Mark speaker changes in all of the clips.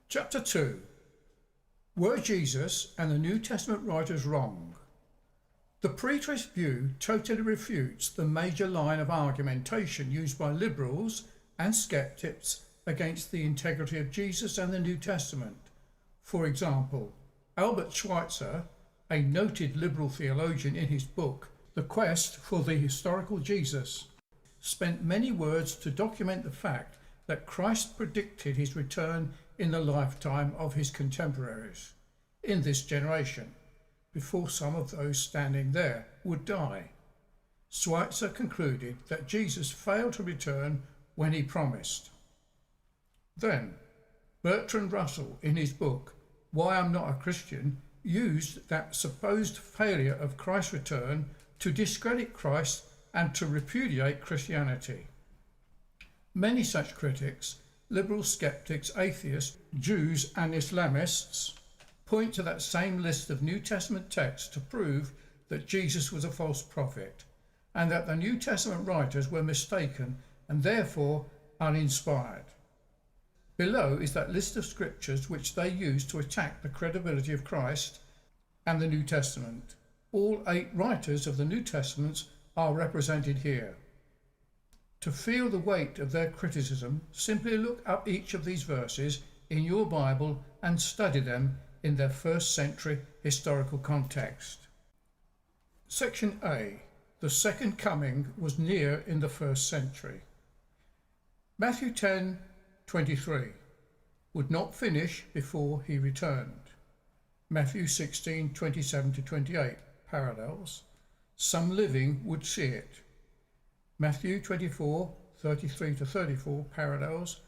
Speaker 1: Chapter 2. Were Jesus and the New Testament writers wrong? The preterist view totally refutes the major line of argumentation used by liberals and skeptics against the integrity of Jesus and the New Testament. For example, Albert Schweitzer, a noted liberal theologian, in his book The Quest for the Historical Jesus, spent many words to document the fact that Christ predicted his return in the lifetime of his contemporaries in this generation, before some of those standing there would die. Schweitzer concluded that Jesus failed to return when he promised. Then, Bertrand Russell, in his book Why I'm Not a Christian, used that supposed failure of Christ's return to discredit Christ and to repudiate Christianity. Many such critics, liberal skeptics, atheists, Jews and Islamists, point to that same list of New Testament texts to prove that Jesus was a false prophet and that the New Testament writers were mistaken and therefore uninspired. Below is that list of scriptures which they use to attack the credibility of Christ and the New Testament. All 8 writers of the New Testament are represented here. To feel the weight of their criticism, simply look up each of these verses in your Bible and study them in their first century historical context. Section A. The second coming was near in the first century. Matthew 10:23 would not finish before he returned. Matthew 16:27-28 parallels. Some living would see it. Matthew 24:33-34 parallels.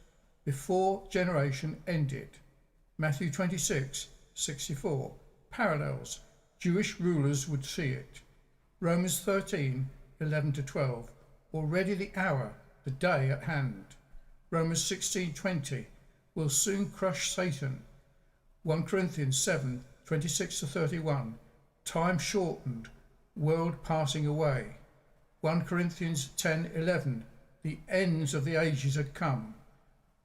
Speaker 1: Before generation ended. Matthew 26:64 parallels. Jewish rulers would see it. Romans 13:11-12 already the hour, the day at hand. Romans 16:20 will soon crush Satan. 1 Corinthians 7:26-31 time shortened, world passing away. 1 Corinthians 10:11 the ends of the ages had come.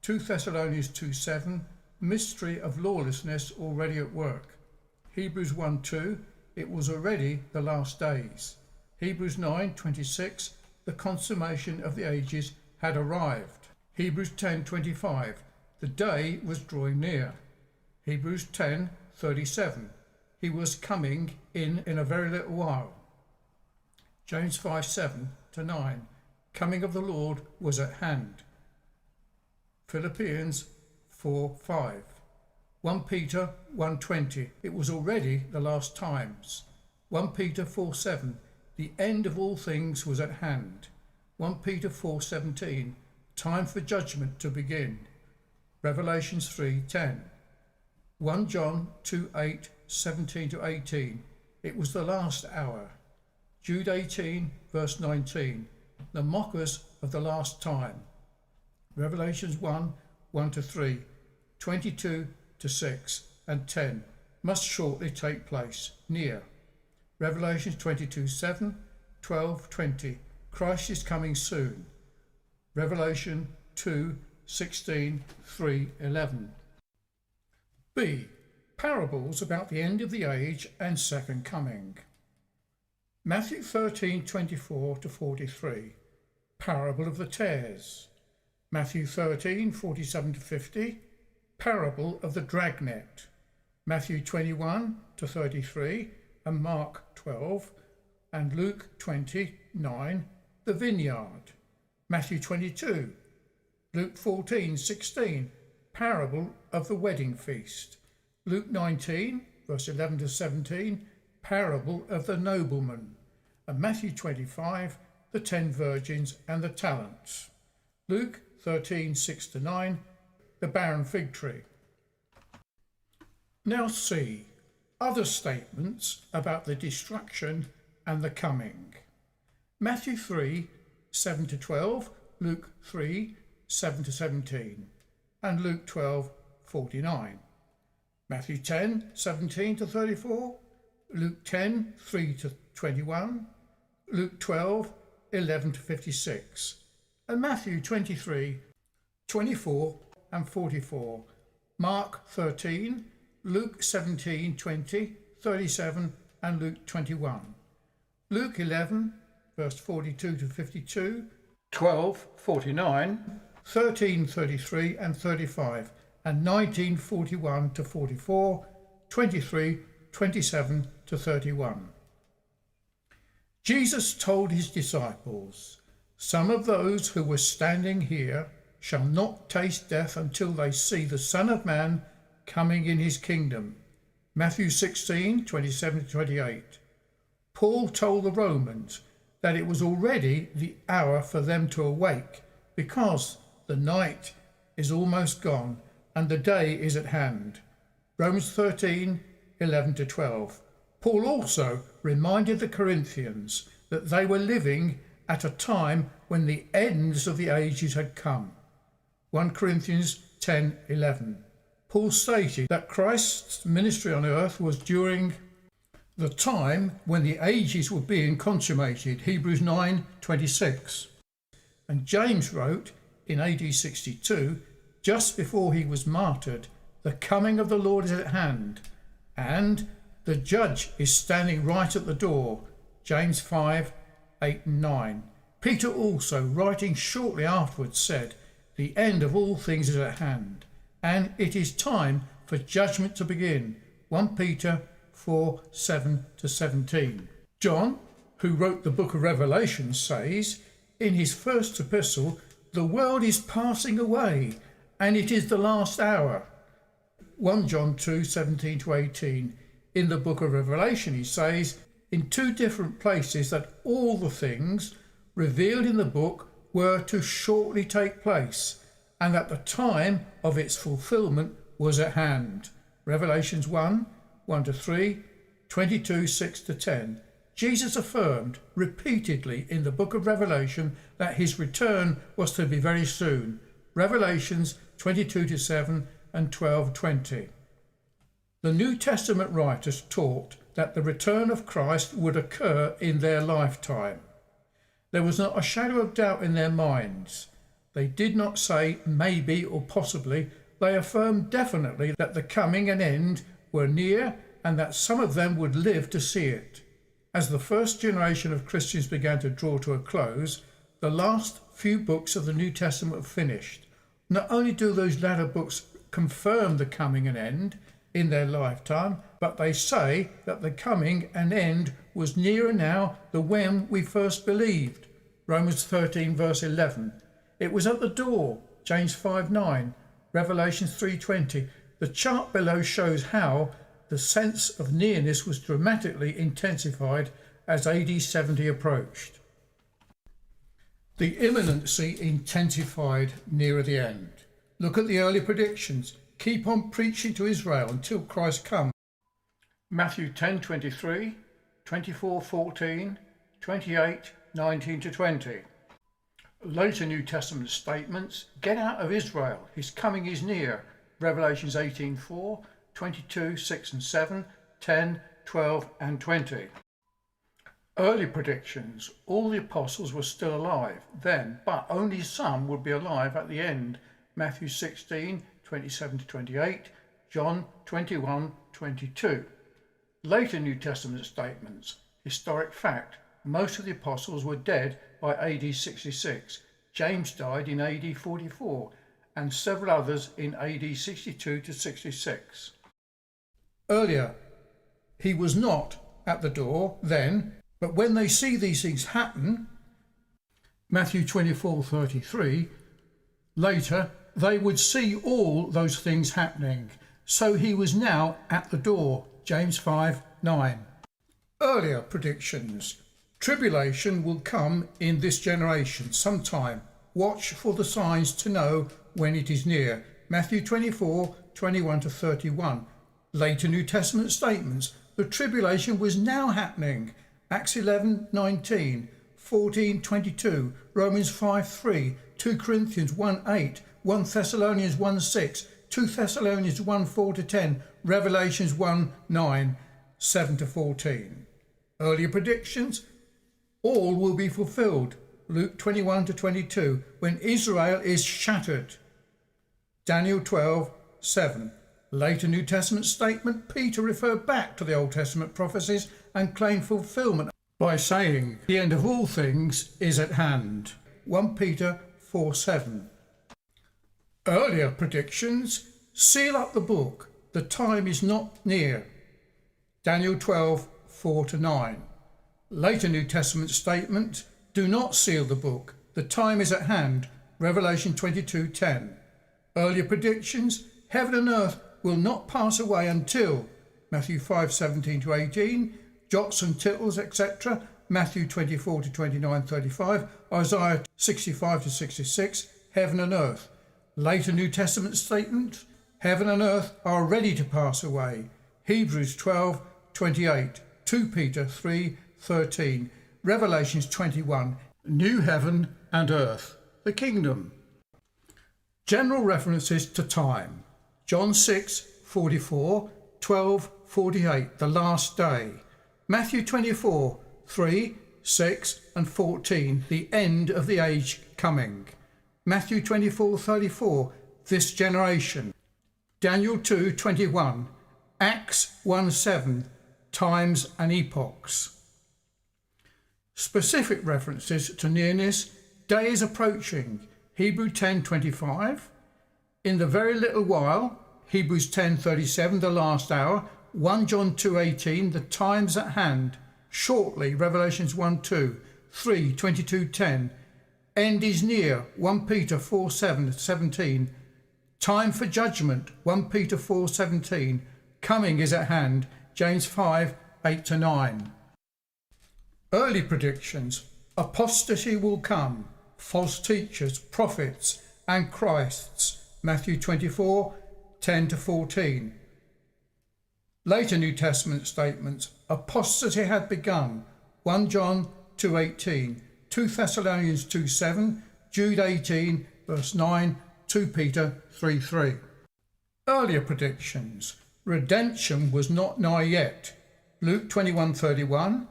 Speaker 1: 2 Thessalonians 2:7 mystery of lawlessness already at work. Hebrews 1:2 it was already the last days. Hebrews 9:26 the consummation of the ages had arrived. Hebrews 10:25 the day was drawing near. Hebrews 10:37 he was coming in a very little while. James 5:7-9 coming of the Lord was at hand. Philippians 4:5 1 Peter 1:20 it was already the last times. 1 Peter 4:7 the end of all things was at hand. 1 Peter 4:17 time for judgment to begin. Revelations 3:10 1 John 2:8-17-18 it was the last hour. Jude 18 verse 19 the mockers of the last time. Revelations 1:1-3 22-6 and 10 must shortly take place, near. Revelations 22:7 12:20 Christ is coming soon. Revelation 2:16-3:11. B. Parables about the end of the age and second coming. Matthew 13:24-43 parable of the tares. Matthew 13:47-50 parable of the dragnet. Matthew 21-33 and Mark 12 and Luke 29 the vineyard. Matthew 22, Luke 14:16 parable of the wedding feast. Luke 19 verse 11-17 parable of the nobleman, and Matthew 25 the 10 virgins and the talents. Luke 13:6-9 the barren fig tree. Now see other statements about the destruction and the coming. Matthew 3:7-12, Luke 3:7-17 and Luke 12:49. Matthew 10:17-34, Luke 10:3-21, Luke 12:11-56 and Matthew 23:24 and 44, Mark 13, Luke 17, 20, 37 and Luke 21. Luke 11, verse 42 to 52, 12, 49, 13, 33 and 35, and 19, 41 to 44, 23, 27 to 31. Jesus told his disciples, "Some of those who were standing here shall not taste death until they see the Son of Man coming in his kingdom." Matthew 16, 27 to 28. Paul told the Romans that it was already the hour for them to awake, because the night is almost gone and the day is at hand. Romans 13, 11 to 12. Paul also reminded the Corinthians that they were living at a time when the ends of the ages had come. 1 Corinthians 10, 11. Paul stated that Christ's ministry on earth was during the time when the ages were being consummated, Hebrews 9, 26. And James wrote in AD 62, just before he was martyred, "The coming of the Lord is at hand, and the judge is standing right at the door." James 5, 8 and 9. Peter also, writing shortly afterwards, said, "The end of all things is at hand, and it is time for judgment to begin." 1 Peter 4, 7 to 17. John, who wrote the book of Revelation, says in his first epistle, "The world is passing away, and it is the last hour." 1 John 2, 17 to 18. In the book of Revelation, he says in two different places that all the things revealed in the book were to shortly take place, and that the time of its fulfillment was at hand. Revelations 1, 1 to 3, 22, 6 to 10. Jesus affirmed repeatedly in the book of Revelation that his return was to be very soon. Revelations 22 to 7 and 12:20. The New Testament writers taught that the return of Christ would occur in their lifetime. There was not a shadow of doubt in their minds. They did not say maybe or possibly. They affirmed definitely that the coming and end were near and that some of them would live to see it. As the first generation of Christians began to draw to a close, the last few books of the New Testament were finished. Not only do those latter books confirm the coming and end in their lifetime, but they say that the coming and end was nearer now than when we first believed. Romans 13 verse 11. It was at the door. James 5:9. Revelation 3:20. The chart below shows how the sense of nearness was dramatically intensified as AD 70 approached. The imminency intensified nearer the end. Look at the early predictions. Keep on preaching to Israel until Christ comes. Matthew 10:23, 24:14, 28:19 to 20. Later New Testament statements: "Get out of Israel, his coming is near." Revelations 18:4, 22, 6 and 7, 10, 12 and 20. Early predictions: all the apostles were still alive then, but only some would be alive at the end. Matthew 16, 27 to 28, John 21, 22. Later New Testament statements: historic fact, most of the apostles were dead by AD 66. James died in AD 44 and several others in AD 62 to 66. Earlier, he was not at the door then, but when they see these things happen, Matthew 24:33, later they would see all those things happening. So he was now at the door. James 5:9. Earlier predictions: tribulation will come in this generation sometime. Watch for the signs to know when it is near. Matthew 24:21 to 31. Later New Testament statements: the tribulation was now happening. Acts 11:19, 14:22, Romans 5:3, 2 Corinthians 1:8, 1 Thessalonians 1:6, 2 Thessalonians 1:4 to 10, Revelations 1:9, 7 to 14. Earlier predictions: all will be fulfilled. Luke 21 to 22, when Israel is shattered. Daniel 12, 7. Later New Testament statement, Peter referred back to the Old Testament prophecies and claimed fulfillment by saying, the end of all things is at hand. 1 Peter 4:7. Earlier predictions, seal up the book, the time is not near. Daniel 12:4-9. Later New Testament statement, do not seal the book, the time is at hand. Revelation 22:10. Earlier predictions, heaven and earth will not pass away until Matthew 5:17-18, jots and tittles, etc. Matthew 24-29-35, Isaiah 65-66, heaven and earth. Later New Testament statement, heaven and earth are ready to pass away. Hebrews 12:28, 2 Peter 3:13, Revelations 21, new heaven and earth, the kingdom. General references to time. John 6:44, 12:48, the last day. Matthew 24:3, 6 and 14, the end of the age coming. Matthew 24:34, this generation. Daniel 2:21, Acts 1:7, times and epochs. Specific references to nearness, day is approaching. Hebrews 10:25, in the very little while. Hebrews 10:37, the last hour. 1 John 2:18, the time's at hand. Shortly, Revelations 1:2, 3 22:10, end is near. 1 Peter 4:17, time for judgment. 1 Peter 4:17, coming is at hand. James 5:8-9. Early predictions, apostasy will come, false teachers, prophets and Christs. Matthew 24:10-14. Later New Testament statements, apostasy had begun. 1 John 2:18, 2 Thessalonians 2:7, Jude 18 verse 9, 2 Peter 3:3. Earlier predictions, redemption was not nigh yet. Luke 21:31,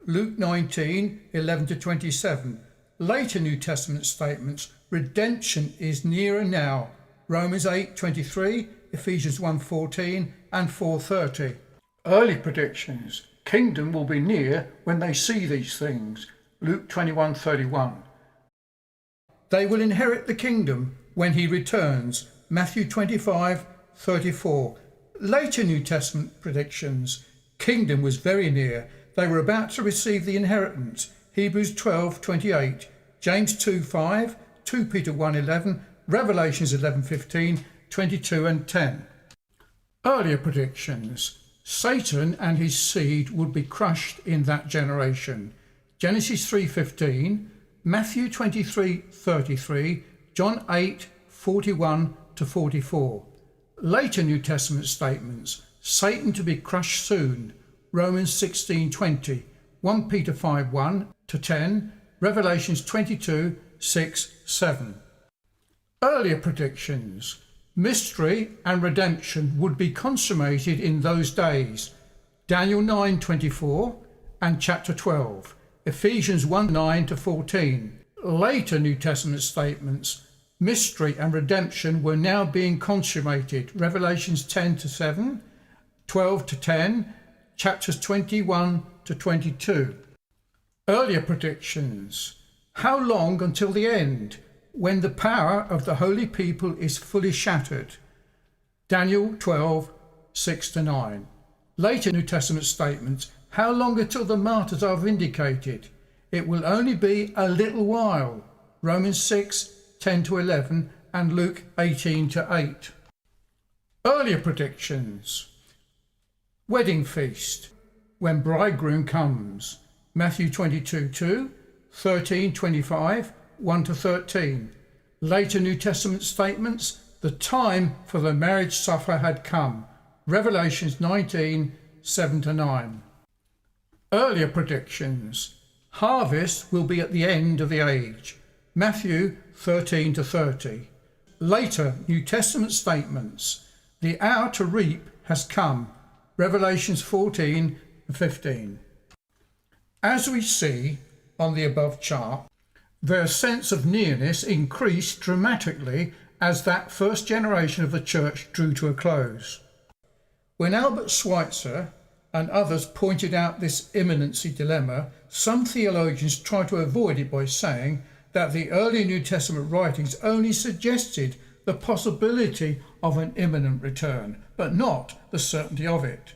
Speaker 1: Luke 19:11-27. Later New Testament statements, redemption is nearer now. Romans 8:23, Ephesians 1:14 and 4:30. Early predictions, kingdom will be near when they see these things. Luke 21:31. They will inherit the kingdom when he returns. Matthew 25:34. Later New Testament predictions, kingdom was very near. They were about to receive the inheritance. Hebrews 12:28, James 2:5, 2 Peter 1:11, Revelations 11:15, 22 and 10. Earlier predictions, Satan and his seed would be crushed in that generation. Genesis 3:15, Matthew 23:33, John 8:41-44. Later New Testament statements, Satan to be crushed soon. Romans 16:20, 1 Peter 5:1-10, Revelations 22:6-7. Earlier predictions, mystery and redemption would be consummated in those days. Daniel 9:24 and chapter 12, Ephesians 1:9-14. Later New Testament statements, mystery and redemption were now being consummated. Revelations 10-7, 12-10, chapters 21-22. Earlier predictions, how long until the end, when the power of the holy people is fully shattered? Daniel 12:6-9. Later New Testament statements, how long until the martyrs are vindicated? It will only be a little while. Romans 6:10-11 and Luke 18-8. Earlier predictions, wedding feast, when bridegroom comes. Matthew 22:2, 13:25, 1-13. Later New Testament statements, the time for the marriage supper had come. Revelations 19:7-9. Earlier predictions, harvest will be at the end of the age. Matthew 13-30. Later New Testament statements, the hour to reap has come. Revelations 14-15. As we see on the above chart, their sense of nearness increased dramatically as that first generation of the church drew to a close. When Albert Schweitzer and others pointed out this imminency dilemma, some theologians tried to avoid it by saying that the early New Testament writings only suggested the possibility of an imminent return, but not the certainty of it.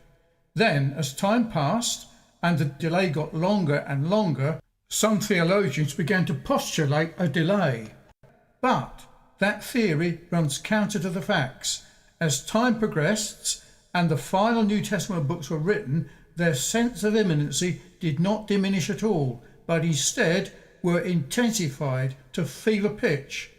Speaker 1: Then, as time passed and the delay got longer and longer, some theologians began to postulate a delay. But that theory runs counter to the facts. As time progressed and the final New Testament books were written, their sense of imminency did not diminish at all, but instead were intensified to fever pitch.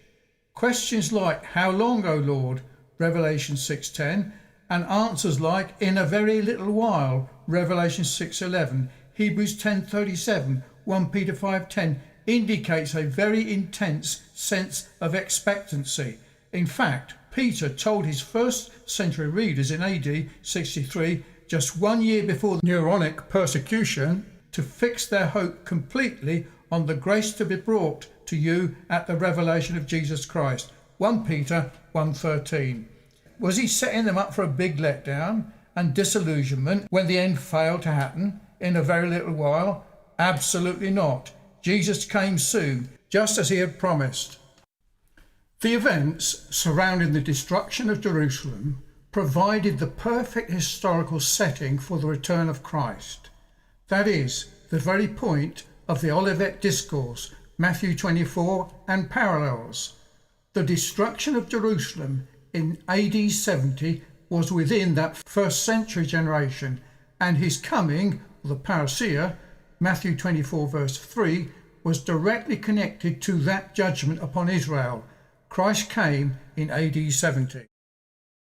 Speaker 1: Questions like, "How long, O Lord?" Revelation 6:10, and answers like, "In a very little while," Revelation 6:11, Hebrews 10:37, 1 Peter 5:10, indicates a very intense sense of expectancy. In fact, Peter told his first century readers in AD 63, just 1 year before the Neronic persecution, to fix their hope completely on the grace to be brought to you at the revelation of Jesus Christ. 1 Peter 1:13. Was he setting them up for a big letdown and disillusionment when the end failed to happen in a very little while? Absolutely not. Jesus came soon, just as he had promised. The events surrounding the destruction of Jerusalem provided the perfect historical setting for the return of Christ. That is, the very point of the Olivet Discourse, Matthew 24 and parallels. The destruction of Jerusalem in AD 70 was within that first century generation, and his coming, the parousia, Matthew 24 verse 3, was directly connected to that judgment upon Israel. Christ came in AD 70.